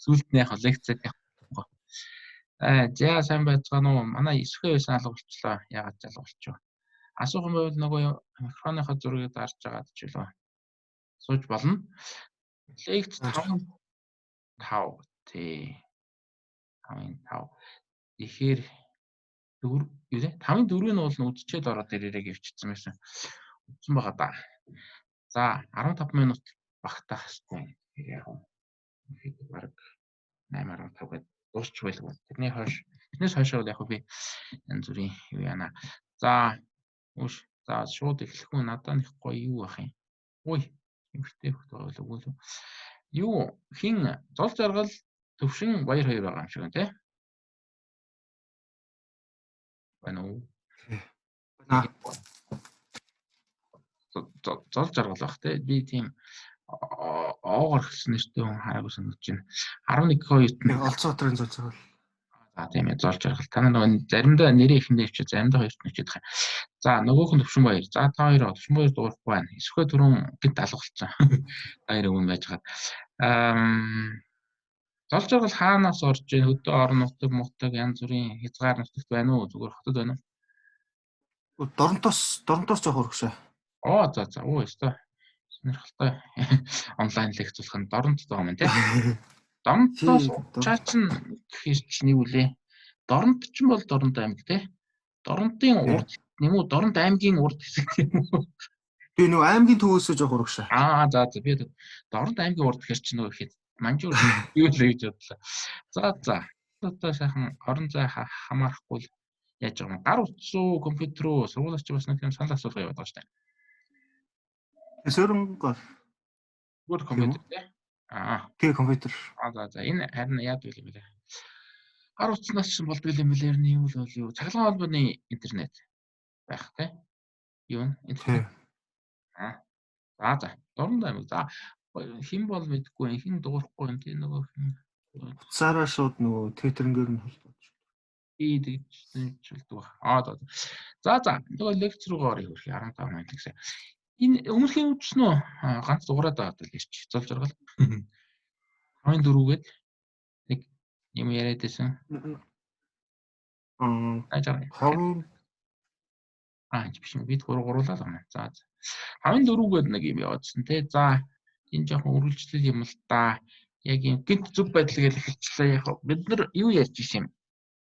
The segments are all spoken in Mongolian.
Сүүлд нь яг лекцэд явахгүй. За сайн байцгаана уу? Манай 9-ийн байсан алга болчлоо. Ягаад алга болчихв? Асуух юм бол нөгөө микрофоныхоо зургийг дарж байгаа ч үлээ. Сууж болно. Лекц 5 тий. 5. Тэгэхээр 4 юу вэ? 5-ын 4-ийг нь бол үдчихэд ороод ирээрээ гэвчихсэн байсан. Үдсэн байгаа да. За 15 минут багтаах хэрэгтэй. Яг баг 8:15 гээд дуусч байлгүй. Тэрнээс хойшоо яг би янз бүрийн юу яана. За шууд эхлэх үү? Надад их гоё юу ах юм. Ой, эмхтэй хөхт байгаа үгүй л. Юу хин зол жаргал төвшин баяр хоёр байгаа юм шиг байна те. Байна уу? Зол жаргал бах те. Би тийм оогор хэлсэн нэртэй хүн хараагүй санагдаж байна. 11-2 Олцоотрын зол жаргал. За тийм ээ зол жаргал. Та нөгөө заримдаа нэрээ ихэндээ өвчөө заримдаа хоёрт нэчээд байгаа. За нөгөөх нь төвшин баяр. За та хоёр төвшин баяр дуурахгүй байна. Эсвэл түрүүн гинт алга болцсон. Баяр өгөн байж байгаа. Зол жаргал хаанаас орж ийн хөдөө орон нутаг мутаг янз бүрийн хязгаар нутагт байна уу? Зүгээр хотод байна уу? Доронтоос жоох урагшаа. За өстой. Сонирхолтой онлайн лекц болох нь Доронт байгаа юм тий. Доронтоос чаач нь гэхэр чинь юу вэ? Доронт ч бол Доронт аймаг тий. Доронтын урд юм уу? Доронт аймгийн урд хэсэг юм уу? Тэгээ нөгөө аймгийн төвөөсөө жоох урагшаа. За би Доронт аймгийн урд гэхэр чинь нөгөө хэд манжуур юу л гэж бодлоо. За. Одоо сайхан орон зай хамаарахгүй л яаж байгаа юм. Гар утсуу компьютер руу сургуулиач бас нэг юм санал асуулга яваад байгаа шүү дээ. Сөрөнгө. Бүр компьютер тий. Тэгээ компьютер. За энэ харин яад вэ юм бэ? Гар утснаас ч болдго юм бэлэр нь юу л бол юу? Цахилгаан холбооны интернет байх тий. Юу интернет. За. Дорн аймаг. За хэн бол мэдгүй хэн дуурахгүй энэ тий нөгөө хэн. Утсаараа шууд нөгөө твиттернгээр нь холбооч. Тэгжүүлдэг ба. За. Нөгөө лекц руугаа орё хөрхи 15 минут гэсэн. Энэ өмнөхийн үдсэн үү? Ганц дуурайд байгаа л ирч. Зол жаргал. 5-4-гээд нэг юм яриад байсан. Биш юм. Бид гуруулаа л байна. За. 5-4-гээд нэг юм яваадсан те. За. Энэ жоохон үргэлжлэл юм л да. Яг юм гинт зүг байдал гэж хэлчихлээ. Яг бид нар юу ярьж ирсэн юм?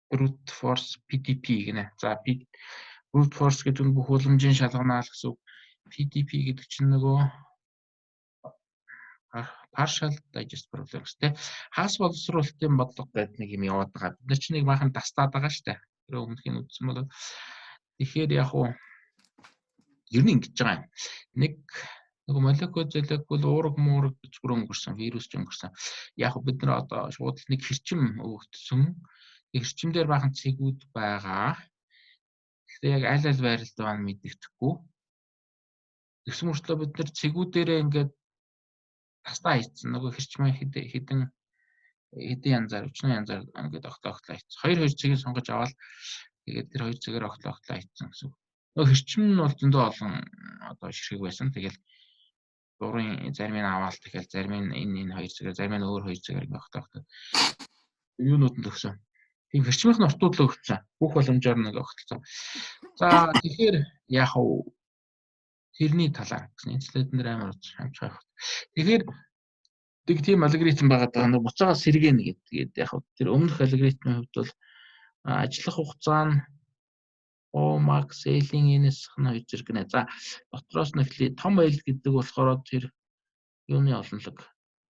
Brute force PDP гинэ. За brute force гэдэг нь бүх уламжийн шалганаа л гэсэн үг. PDP гэдэг чинь нөгөө partial digest problem гэдэг. Хагас боловсруулалтын бодлого гэдэг нэг юм яваад байгаа. Бид нар чинь нэг баахан тастаад байгаа шүү дээ. Тэр өмнөхийн үдсэн бол тэгэхээр яг уу ер нь ингэж байгаа юм. Нэг молекул уураг муураг гэж өнгөрсөн, вирус ч өнгөрсөн. Яг бид нар одоо шууд нэг хэрчим өгөгдсөн. Хэрчим дээр баахан цэгүүд байгаа. Тэгэхээр яг аль байралд байгаа нь мэддэхгүй. Тэгсэн мөртлөө бид нар цэгүүдээрээ ингээд тастаа хийцэн нөгөө хэрчмээ хэдэн янзаар 40 янзаар ингээд оглоо хийцэн. Хоёр цэгийг сонгож аваад тэгээд тэр хоёр цэгээр оглоо хийцэн гэсэн. Нөгөө хэрчим нь бол зөндөө олон одоо ширхэг байсан. Тэгэл дурын зарим нь аваад тэгэл зарим нь энэ хоёр цэгээр зарим нь өөр хоёр цэгээр ингээд оглоо. Юунууд нь төгсөн. Тийм хэрчмийн нортууд л өгсөн. Бүх боломжоор нэг огтлцсон. За тэгэхээр яг тэрний талаар гэсэн энэ слайд дээр амар хамж байх. Тэгэхээр нэг тийм алгоритм байгаа даа. Нэг буцаага сэргэнэ гэдэг. Яг тэр өмнөх алгоритмын хувьд бол ажиллах хугацаа нь max scaling энэс хна хоёр зэрэг нэ. За дотроос нь том айл гэдэг болохоор тэр юуны олонлог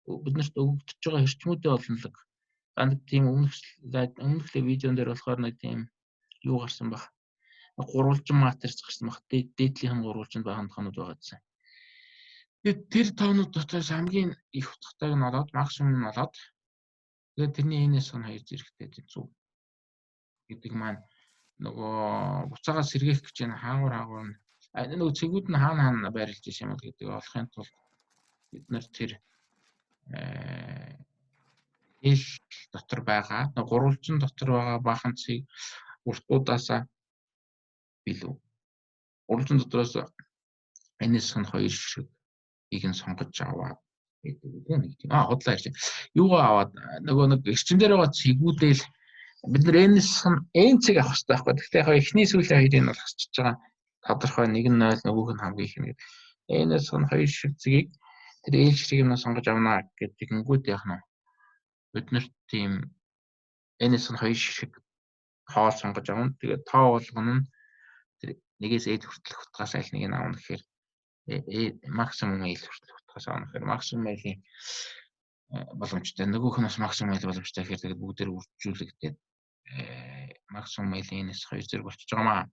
биднэрт өгөгдөж байгаа хэрчмүүдийн олонлог. За нэг тийм өмнөх видеон дээр болохоор нэг тийм юу гарсан баг. Гурвалжин матрис гарсан баг. Дээдлийн гурвалжинд байгаа хандханууд байгаа гэсэн. Тэгээд тэр тоонууд дотроос хамгийн их утгатайг нь олоод максимум нь олоод тэгээд тэрний энэс хон хоёр зэрэгтэй зүг гэдэг маань нөгөө буцаага сэргээх гэж энэ хаагур нөгөө цэгүүд нь хаана байрлаж ирсэн юм бол гэдэг олохын тулд бид нар тэр хэл дотор байгаа гурвалжин дотор байгаа баахан цэг уртуудаасаа билүү. Гурвалжин дотроос энэс хон хоёр шиг ийг нь сонгож аваад нэг тийм худлаа ярьж. Юугаа аваад нөгөө нэг эрчим дээр байгаа цэгүүдэл бид нар энэ цэг авах хэрэгтэй байхгүй. Гэхдээ яг эхний сүүлийн хоёрыг нь бол хасчихж байгаа. Тодорхой нэг нь 0 нөгөөх нь хамгийн их нэг. Энэс нь хоёр шиг цэгийг тэр ээлжлийг нь сонгож авнаа гэдэг тэгэнгүүт яах нь бид нарт тийм энэс нь хоёр шиг хоол сонгож авна. Тэгээд тоо болгоно нь тэр нэгээс ээд хүртэлх утгаас аль нэг нь авна гэхээр максимум eel хүртэлх утгаас авна гэхээр максимум eelийн боломжтой. Нөгөөх нь бас максимум eel боломжтой гэхээр тэгээд бүгдээр үржүүлэгдээд максимум eelийн энэс хоёр зэрэг болчихж байгаамаа.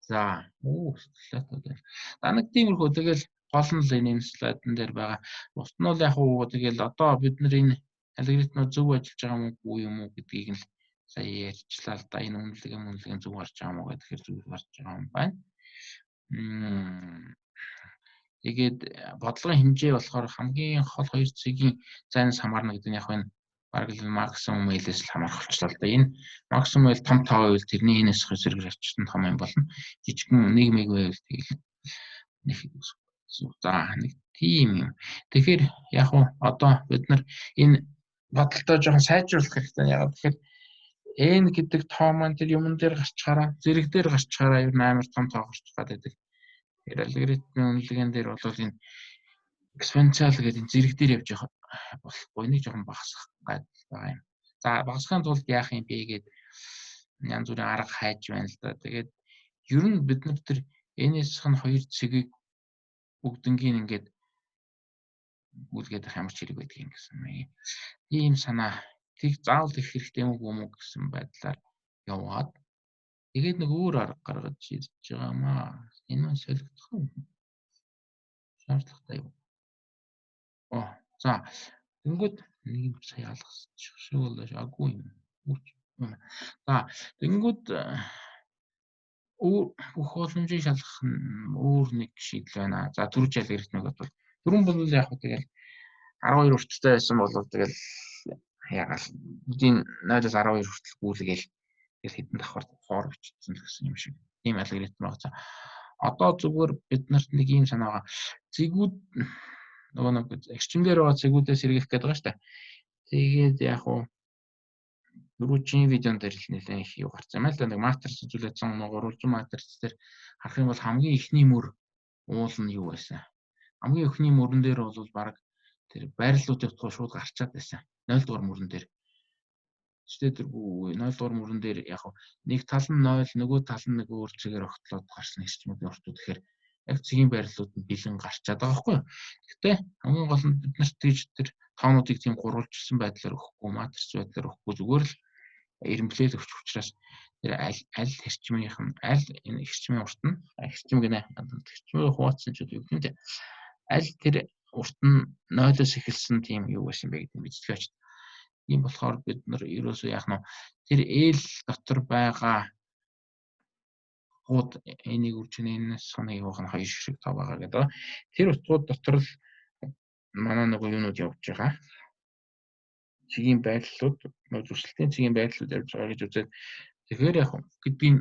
За нэг тиймэрхүү тэгэл гол нь л энэ слайдн дээр байгаа. Бусд нь бол яг уу тэгэл одоо бид нар энэ алгоритмууд зөв ажиллаж байгаа юм уу гэдгийг нь сая ярьчлаа л да. Энэ үнэлгээ зөв гарч байгаа мó гэхээр зөв гарч байгаа юм байна. Тэгээд бодлогын хэмжээ болохоор хамгийн хол хоёр цэгийн зайнаас хамаарна гэдэг нь яг энэ бараг л максимум ээлээс л хамаарх болчихлоо л да. Энэ максимум eel том тоо байвал тэрний энэс зэрэг авчирсан том юм болно. Жижигхэн 1 мег байвал тэгэл нэг за нэг тийм юм. Тэгэхээр яг уу одоо бид нар энэ бодлоо жоохон сайжруулах хэрэгтэй. Яг тэгэхээр n гэдэг тоо маань тэр юмн дээр гарчхаараа зэрэг дээр гарчхаараа ер нь амар том тоо гарчих гадаг. Тэр алгоритмын үнэлгээнд дээр бол энэ экспоненциал гэдэг энэ зэрэг дээр явж явах болохгүй, нэг жоохон багасгах байгаа юм. За багасгахын тулд яах юм бэ гэдэг янз бүрийн арга хайж байна л да. Тэгээд ер нь бид нар тэр n-ээс нь 2 цэгийг бүгднгийн ингээд гүйлгээд ямар ч хэрэг байдаг юм гэсэн юм. Ийм санаа тийг заавал их хэрэгтэй юм уу гэсэн байдлаар яваад тэгээд нэг өөр арга гаргаж ирж байгаамаа. Энэ нь солигдох юм. Шаардлагатай юу? За тэнгууд нэг юм сая алгасчих шүү болоош агүй юм. За тэнгууд бүх боломжийг шалгах өөр нэг шийдэл байна. За түрүүч алгоритмыг бол түрүүн бол яг хөө тэгэл 12 хүртэлтэй байсан бол тэгэл яагаад бидний 0-аас 12 хүртэл гүйлгээл тэгэл хэдэн давхар хоор бичсэн гэсэн юм шиг. Тийм алгоритм байгаа. Одоо зүгээр бид нарт нэг юм санаа байгаа. Цэгүүд нөгөө нэг эрчимээр байгаа цэгүүдээс сэргийлэх гэдэг байгаа шүү дээ. Тэгээд яг уу түрүүчийн видеон дээр л нэлээд их юу гарсан юм л да. Нэг матрис үзүүлсэн гурвалжин матрис дээр харах юм бол хамгийн ихний мөр уул нь юу байсан? Хамгийн ихний мөрөн дээр бол баг тэр байрлалуудын утга шууд гарчаад байсан. 0 дугаар мөрөн дээр. Тэгвэл тэр 0 дугаар мөрөн дээр яг нэг тал нь 0, нөгөө тал нь нэг өөр цэгээр огтлоод гарсан эрчимүүдийн уртууд. Тэгэхээр яг цэгийн байрлалууд нь бэлэн гарчаад байгаа байхгүй юу? Гэхдээ хамгийн гол нь бид нарт тийж тэр тоонуудыг тийм гурвалжсан байдлаар өгөхгүй, матрис байдлаар өгөхгүй зүгээр л эренблэл өгч учраас тэр аль эрчмийнх нь аль энэ эрчмийн урт нь эрчим гинэ. Эрчмийн хуваацсан ч юу юм те. Аль тэр урт нь 0-оос эхэлсэн тийм юу байсан бэ гэдэг мэддэг очив. Ийм болохоор бид нар ерөөсөө яах нь тэр eel дотор байгаа утгууд энийг үржинээс соныг явах нь хоёр шиг тав байгаа гэдэг. Тэр утгууд дотор л манай нэг юунууд явж байгаа. Цэгийн байрлалууд, зуршилтын цэгийн байрлалууд явж байгаа гэж үзээд тэгэхээр яг гэдгийг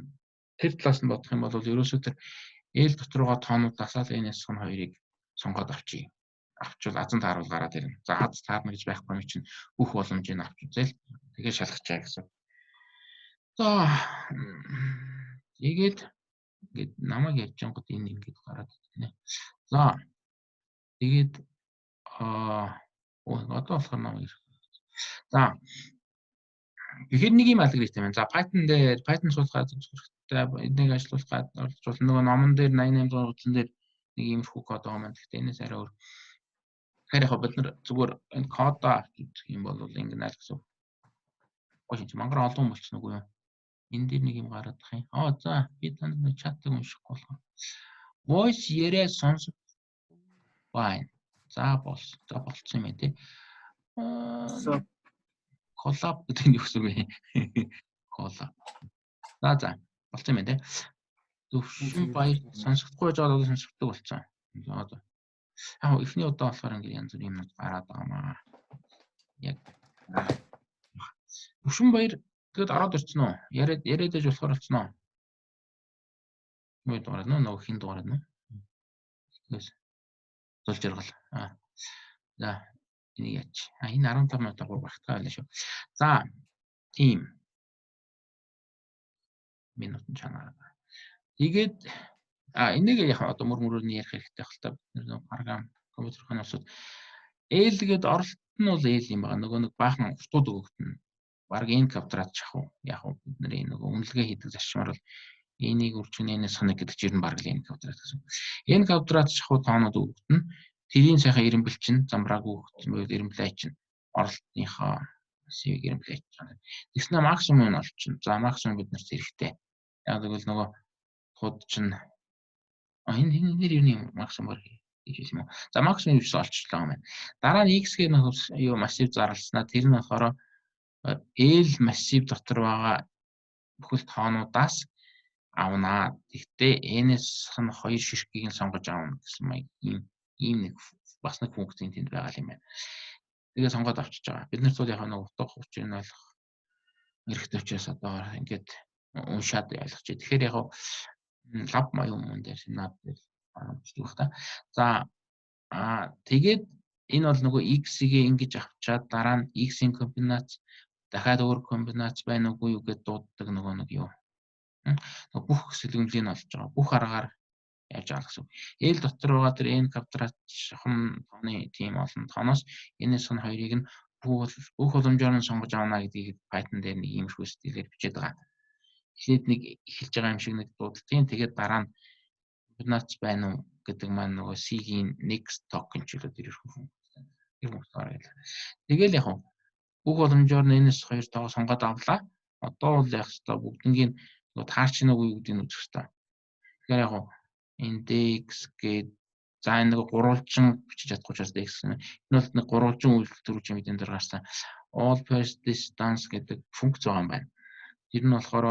тэр талаас нь бодох юм бол ерөөсөө тэр eel доторгоо тоонуудаас л энэс хон хоёрыг сонгоод авчий. Авчвал азан тааруул гараад ирнэ. За аз таарна гэж байхгүй юм чинь бүх боломжийг авч үзэл тэгээ шалгачаа гэсэн. За тэгээд ингээд намайг ярьж ангууд энэ ингээд гараад ирнэ. За тэгээд одоо болохоор намайг за тэгэхээр нэг юм алгоритм байна. За Python суулгаад хэрэгтэй энийг ажиллуулах орчуулсан нөгөө номон дээр 88 дээр нэг иймэрхүү код байгаа маань. Гэхдээ энэс арай өөр. Тэгэхээр яг бид нар зүгээр энэ кодоо авч үзэх юм бол ингэ найл гэсэн. Ой чи мангар олон болчихно үгүй юу? Энэ дээр нэг юм гараад байгаа юм. За би танд чатыг уншихгүй болох. Voice яриа сонсох байна. За болцсон юм тий. Collab гэдэг нь юу гэсэн үг вэ? Collab. За болцсон юм тий. Зөвшин баяр сонсохгүй жоод сонсогддог болцсон. За. Яг ихний удаа болохоор ингэ янз бүрийн юмнууд гараад байгаамаа. Яг Зөвшин баяр тэгэд ороод ирсэн үү? Яриад ээж болохоор болцсон уу? Юу дуурайна нөгөө хин дуурайна. Тэгээс зул жаргал. За энийг яач. Энэ 15 минут багтаа байлаа шүү. За тийм минутын чанаа. Тэгээд энийг яг одоо мөрөний ярих хэрэгтэй байх л та бид нэг програм компьютерын усуд L гээд оролт нь бол L юм байна. Нөгөө нэг баахан утгууд өгөгдөн. Бараг энэ квадрат шахав. Яг бид нэр нөгөө үнэлгээ хийдэг зарчмаар бол энийг үржин n-ээс хоног гэдэг чинь бараг л n квадрат гэсэн. N квадрат шахав тоонууд өгөгдөн. Тэрийн сайхан ирэмбэл чинь замбрааг өгөгдсөн байвал ирэмблээ чинь оролтныхоо CV-г ирэмблээ чинь. Тэгснэ максимум нь олчихно. За максимум бид нарт хэрэгтэй. Яг тэгвэл нөгөө хууд чинь энэ нэр юуны максимум гэж юм уу. За максимум юус олчихлоо юм байна. Дараа нь x-ийн юу массив зарлснаа тэр нь болохоор L массив дотор байгаа бүхэл тоонуудаас авнаа. Гэхдээ n-ээс хан 2 ширхгийг нь сонгож авна гэсэн маяг ийм нэг бас нэг функцийн тэнд байгаа юм байна. Тэгээ сонгоод авчиж байгаа. Бид нарт бол яг нэг утга учрыг нь ойлгох хэрэгтэй учраас одоо ингээд уншаад ойлгож. Тэгэхээр яг лаб маяг дээр над дээр бичдэг та. За тэгээд энэ бол нөгөө x-ийг ингэж авчаад дараа нь x-ийн комбинац дахиад өөр комбинац байна уугүй юу гэдээ дууддаг нөгөө нэг юу. Бүх сэлгэмжийг нь олж байгаа. Бүх аргаар яаж байгаа гэсэн. L дотор байгаа тэр n квадрат шахам тооны тийм олон тооноос n-ээс нь 2-ыг нь бүх боломжоор нь сонгож авна гэдгийг Python дээр нэг иймэрхүү стилээр бичээд байгаа. Эхлээд нэг эхэлж байгаа юм шиг нэг дуудалтын тэгээд дараа нь комбинац байна уу гэдэг маань нөгөө C-ийн next token ч үлээд ирэх юм. Тэгэл яг бүх боломжоор нь n-ээс 2 тоогоо сонгоод авлаа. Одоо бол яг хэвээр бүгднийг нөгөө таарч нүг юу гэдгийг үзэх хэрэгтэй. Тэгэхээр яг index гээд за энэ нэг гурвалжин бичиж чадахгүй ч бас x гэнэ. Энэ бол нэг гурвалжин үйлдэл төрүүлж юм эдэн дээр гарсан. All first distance гэдэг функц байгаа юм байна. Тэр нь болохоор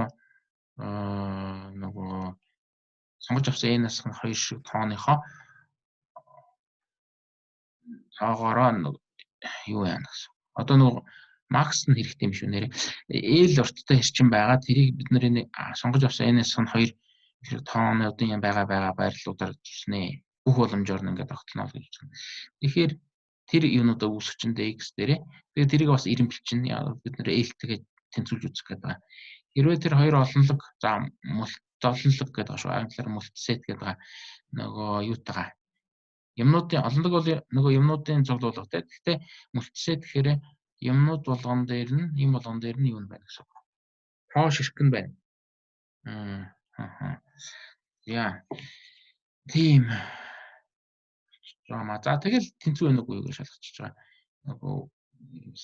нөгөө сонгож авсан n-аас 2 шиг тооныхоо тоогоороо юу яана гэсэн. Одоо нөгөө макс нь хэрэгтэй юм шүү нэрээ. L урттай хэрчим байгаа. Тэрийг бид нэр сонгож авсан n-аас 2 тоонуудын юм байгаа байрлалуудаар зүснэ. Бүх боломжоор нь ингээд тогтолно гэж байна. Тэгэхээр тэр юунуудаа үүсгэчэндээ x дээрээ. Тэгээд тэрийг бас ирэмбэл чинь бид нэр L-тэйгээ тэнцвүүлж үзэх гэдэг байна. Хэрвээ тэр хоёр олонлог за олонлог гэдэг байгаа шүү. Англиар мультсет гэдэг байгаа. Нөгөө юутайгаа юмнуудын олонлог бол нөгөө юмнуудын цуглуулгатай. Гэхдээ мультсет гэхээр юмнууд болгон дээр нь юм болгон дээр нь юу байна гэсэн. Хоо ширхэг нь байна. Яа. Тийм. За тэгэл тэнцүү байна уу гэж шалгачихж байгаа. Нөгөө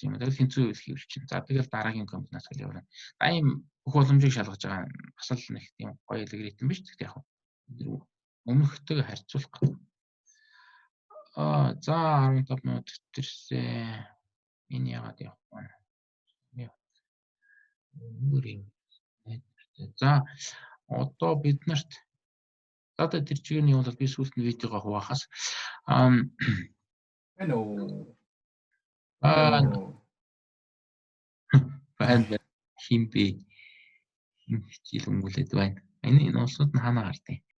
юм тэгэл тэнцүү хийх чинь. За тэгэл дараагийн комбинац гэж явуулна. Ийм бүх боломжийг шалгаж байгаа бас л нэг тийм гоё алгоритм биш. Гэхдээ яг өмнөхтэйгээ харьцуулах. За 15 минут төрсөн. Энэ яагаад явахгүй байна? За одоо бид нарт одоо тэр чигээр нь бол би сүүлд нь видеого хуваахаас Hello. байна химбэ хичээл өнгөлөд байна. Энэ улсууд нь хаана гардыг?